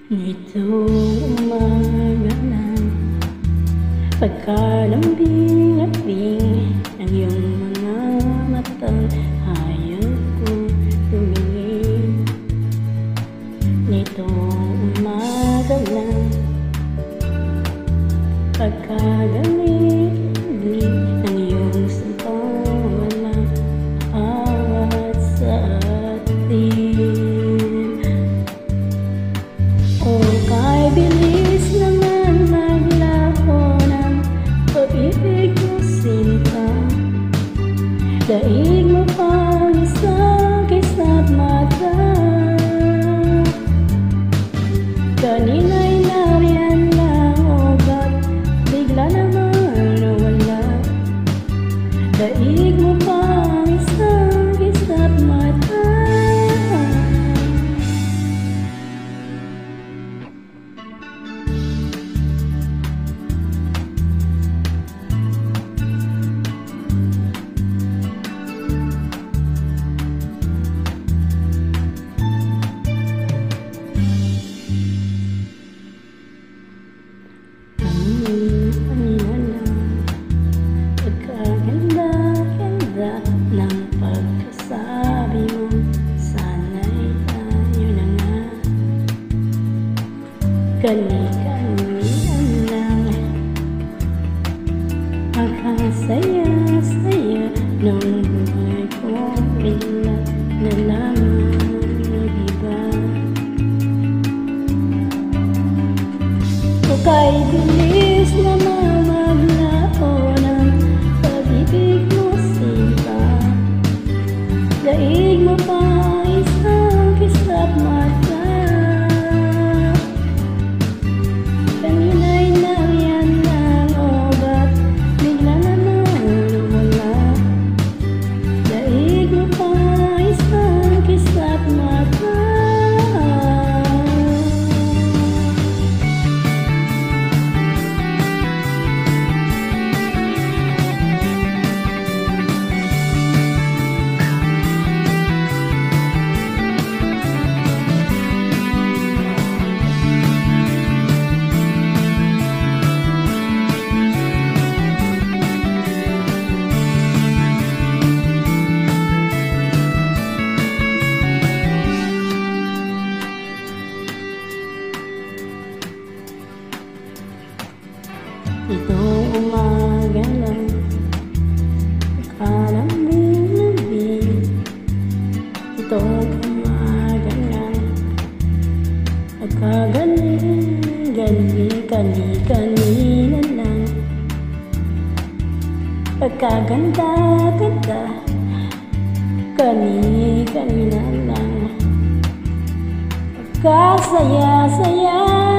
Nitong umaga na pagkalambing-lambing ng iyong mga matang hayag ko tumingin. Nitong umaga na pagkagaling ng iyong sampang walang awat sa atin. Kay bilis naman maglaho ng pag-ibig mo sinta. Daig mo pang isang kisap mata. Kanina'y nariyan lang o ba't bigla naman nawala. Daig mo pang isang kisap mata. Pagkaganda-ganda ng pagkasabi mo, sana'y tayo na nga. Kani-kanian lang makasaya-saya nung buhay ko bigla na lamang nag-iba. O kay bilis naman maglao ng pag-ibig mo sinta. Daig mo pa isang kisap mata. Kanina'y nariyan lang o ba't bigla naman wala. Daig mo pa isang kisap mata. Itong umaga lang pagkalambing-lambing. Itong umaga lang pagkagaling-galing. Kani-kanina lang pagkaganda-ganda. Kani-kanina lang pagkasaya-saya.